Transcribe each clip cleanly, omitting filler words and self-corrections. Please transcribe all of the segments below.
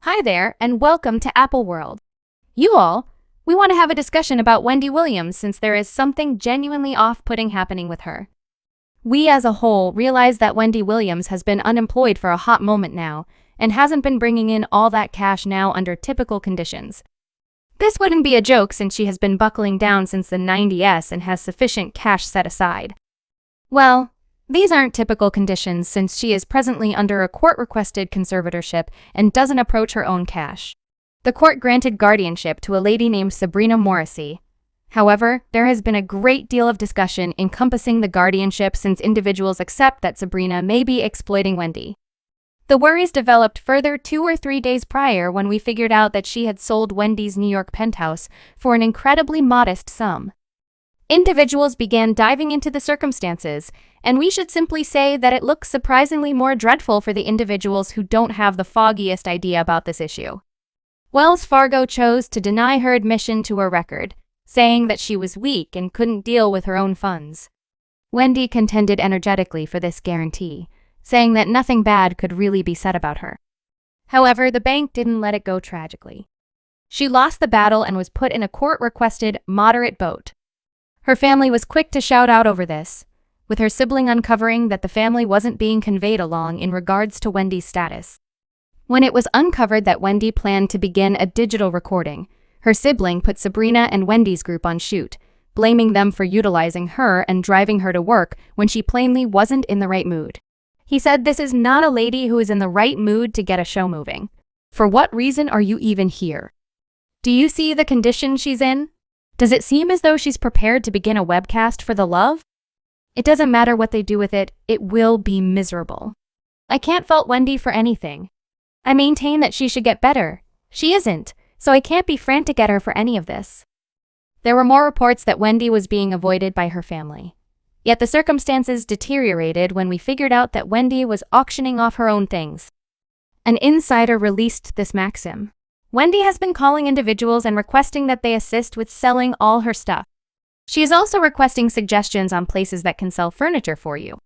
Hi there, and welcome to Apple World. We want to have a discussion about Wendy Williams since there is something genuinely off-putting happening with her. We as a whole realize that Wendy Williams has been unemployed for a hot moment now and hasn't been bringing in all that cash now under typical conditions. This wouldn't be a joke since she has been buckling down since the 90s and has sufficient cash set aside. Well, these aren't typical conditions since she is presently under a court-requested conservatorship and doesn't approach her own cash. The court granted guardianship to a lady named Sabrina Morrissey. However, there has been a great deal of discussion encompassing the guardianship since individuals accept that Sabrina may be exploiting Wendy. The worries developed further 2 or 3 days prior when we figured out that she had sold Wendy's New York penthouse for an incredibly modest sum. Individuals began diving into the circumstances, and we should simply say that it looks surprisingly more dreadful for the individuals who don't have the foggiest idea about this issue. Wells Fargo chose to deny her admission to her record, saying that she was weak and couldn't deal with her own funds. Wendy contended energetically for this guarantee, saying that nothing bad could really be said about her. However, the bank didn't let it go tragically. She lost the battle and was put in a court-requested moderate boat. Her family was quick to shout out over this, with her sibling uncovering that the family wasn't being conveyed along in regards to Wendy's status. When it was uncovered that Wendy planned to begin a digital recording, her sibling put Sabrina and Wendy's group on shoot, blaming them for utilizing her and driving her to work when she plainly wasn't in the right mood. He said, "This is not a lady who is in the right mood to get a show moving. For what reason are you even here? Do you see the condition she's in? Does it seem as though she's prepared to begin a webcast for the love? It doesn't matter what they do with it, it will be miserable. I can't fault Wendy for anything. I maintain that she should get better. She isn't, so I can't be frantic at her for any of this." There were more reports that Wendy was being avoided by her family. Yet the circumstances deteriorated when we figured out that Wendy was auctioning off her own things. An insider released this maxim. Wendy has been calling individuals and requesting that they assist with selling all her stuff. She is also requesting suggestions on places that can sell furniture for you.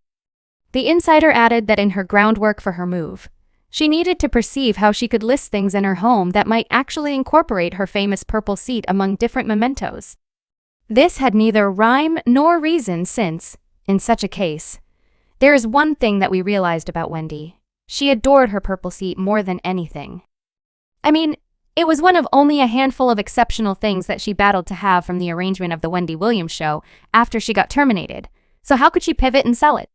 The insider added that in her groundwork for her move, she needed to perceive how she could list things in her home that might actually incorporate her famous purple seat among different mementos. This had neither rhyme nor reason since, in such a case, there is one thing that we realized about Wendy. She adored her purple seat more than anything. I mean, it was one of only a handful of exceptional things that she battled to have from the arrangement of the Wendy Williams show after she got terminated, so how could she pivot and sell it?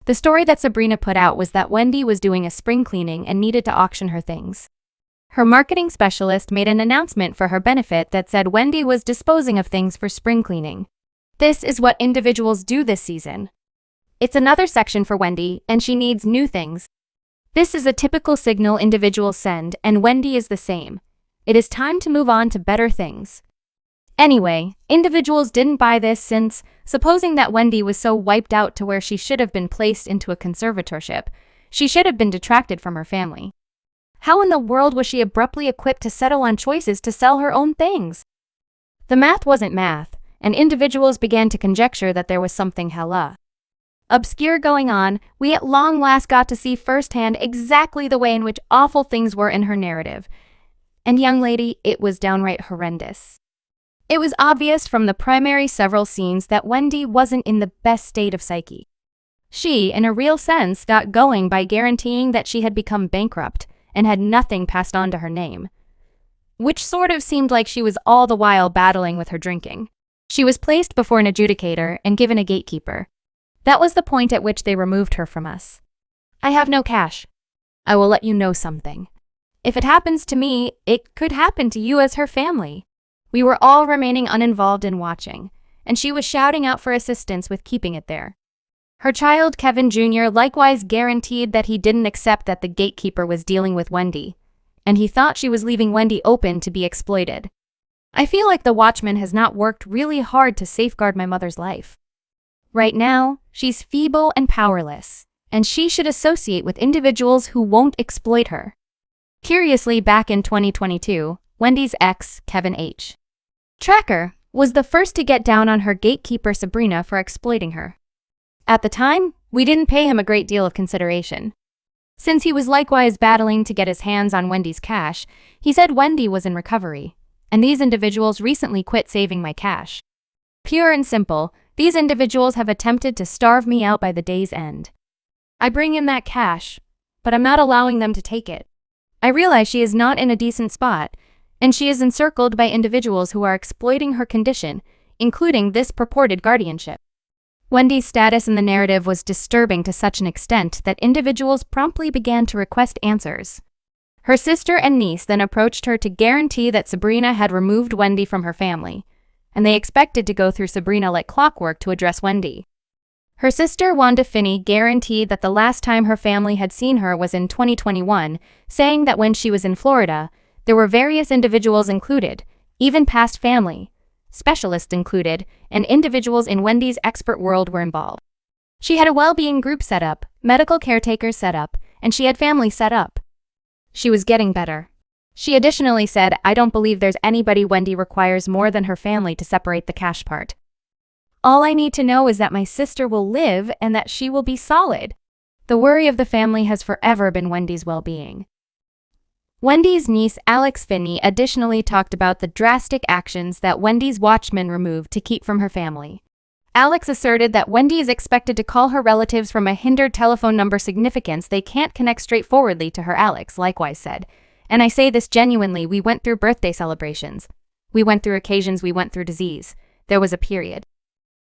The story that Sabrina put out was that Wendy was doing a spring cleaning and needed to auction her things. Her marketing specialist made an announcement for her benefit that said Wendy was disposing of things for spring cleaning. This is what individuals do this season. It's another section for Wendy, and she needs new things. This is a typical signal individuals send, and Wendy is the same. It is time to move on to better things. Anyway, individuals didn't buy this since, supposing that Wendy was so wiped out to where she should have been placed into a conservatorship, she should have been detracted from her family. How in the world was she abruptly equipped to settle on choices to sell her own things? The math wasn't math, and individuals began to conjecture that there was something hella obscure going on. We at long last got to see firsthand exactly the way in which awful things were in her narrative. And young lady, it was downright horrendous. It was obvious from the primary several scenes that Wendy wasn't in the best state of psyche. She, in a real sense, got going by guaranteeing that she had become bankrupt and had nothing passed on to her name, which sort of seemed like she was all the while battling with her drinking. She was placed before an adjudicator and given a gatekeeper. That was the point at which they removed her from us. "I have no cash. I will let you know something. If it happens to me, it could happen to you as her family." We were all remaining uninvolved in watching, and she was shouting out for assistance with keeping it there. Her child, Kevin Jr., likewise guaranteed that he didn't accept that the gatekeeper was dealing with Wendy, and he thought she was leaving Wendy open to be exploited. I feel like the watchman has not worked really hard to safeguard my mother's life. Right now, she's feeble and powerless, and she should associate with individuals who won't exploit her. Curiously, back in 2022, Wendy's ex, Kevin H. Tracker, was the first to get down on her gatekeeper Sabrina for exploiting her. At the time, we didn't pay him a great deal of consideration. Since he was likewise battling to get his hands on Wendy's cash, he said Wendy was in recovery, and these individuals recently quit saving my cash. Pure and simple, these individuals have attempted to starve me out by the day's end. I bring in that cash, but I'm not allowing them to take it. I realize she is not in a decent spot, and she is encircled by individuals who are exploiting her condition, including this purported guardianship. Wendy's status in the narrative was disturbing to such an extent that individuals promptly began to request answers. Her sister and niece then approached her to guarantee that Sabrina had removed Wendy from her family, and they expected to go through Sabrina like clockwork to address Wendy. Her sister Wanda Finney guaranteed that the last time her family had seen her was in 2021, saying that when she was in Florida, there were various individuals included, even past family, specialists included, and individuals in Wendy's expert world were involved. She had a well-being group set up, medical caretakers set up, and she had family set up. She was getting better. She additionally said, "I don't believe there's anybody Wendy requires more than her family to separate the cash part. All I need to know is that my sister will live and that she will be solid." The worry of the family has forever been Wendy's well-being. Wendy's niece Alex Finney additionally talked about the drastic actions that Wendy's watchmen removed to keep from her family. Alex asserted that Wendy is expected to call her relatives from a hindered telephone number significance they can't connect straightforwardly to her. Alex likewise said, "And I say this genuinely, we went through birthday celebrations. We went through occasions, we went through disease. There was a period.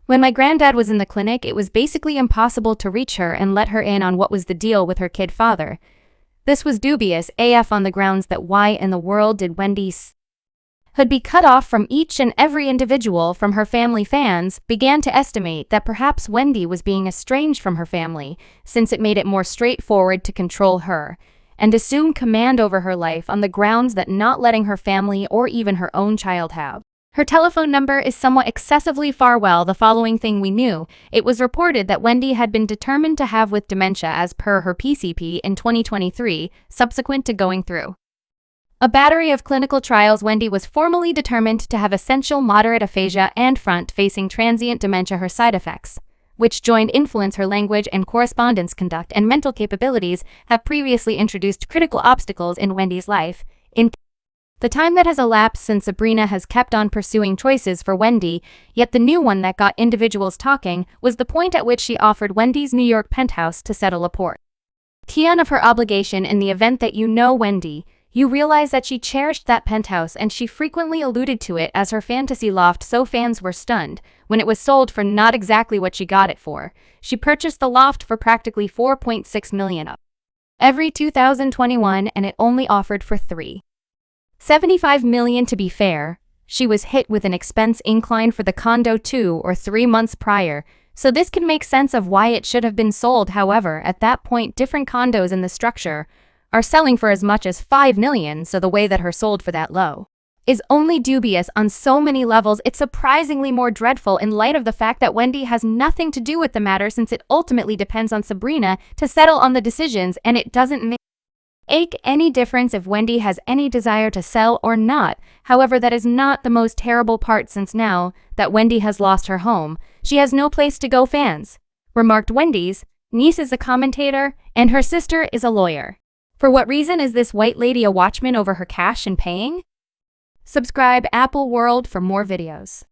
When my granddad was in the clinic, it was basically impossible to reach her and let her in on what was the deal with her kid father. This was dubious AF on the grounds that why in the world did Wendy's hould be cut off from each and every individual from her family. Fans began to estimate that perhaps Wendy was being estranged from her family, since it made it more straightforward to control her and assume command over her life on the grounds that not letting her family or even her own child have her telephone number is somewhat excessively far. Well, the following thing we knew, it was reported that Wendy had been determined to have with dementia as per her PCP in 2023, subsequent to going through a battery of clinical trials. Wendy was formally determined to have essential moderate aphasia and front-facing transient dementia. Her side effects, which joined influence her language and correspondence conduct and mental capabilities, have previously introduced critical obstacles in Wendy's life. In the time that has elapsed since, Sabrina has kept on pursuing choices for Wendy, yet the new one that got individuals talking was the point at which she offered Wendy's New York penthouse to settle a portion of her obligation. In the event that you know Wendy, you realize that she cherished that penthouse and she frequently alluded to it as her fantasy loft, so fans were stunned when it was sold for not exactly what she got it for. She purchased the loft for practically $4.6 million every 2021, and it only offered for $3.75 million. To be fair, she was hit with an expense incline for the condo 2 or 3 months prior, so this can make sense of why it should have been sold. However, at that point, different condos in the structure are selling for as much as $5 million, so the way that her sold for that low is only dubious on so many levels. It's surprisingly more dreadful in light of the fact that Wendy has nothing to do with the matter, since it ultimately depends on Sabrina to settle on the decisions, and it doesn't make any difference if Wendy has any desire to sell or not. However, that is not the most terrible part, since now that Wendy has lost her home, she has no place to go. Fans remarked Wendy's niece is a commentator and her sister is a lawyer. For what reason is this white lady a watchman over her cash and paying? Subscribe Apple World for more videos.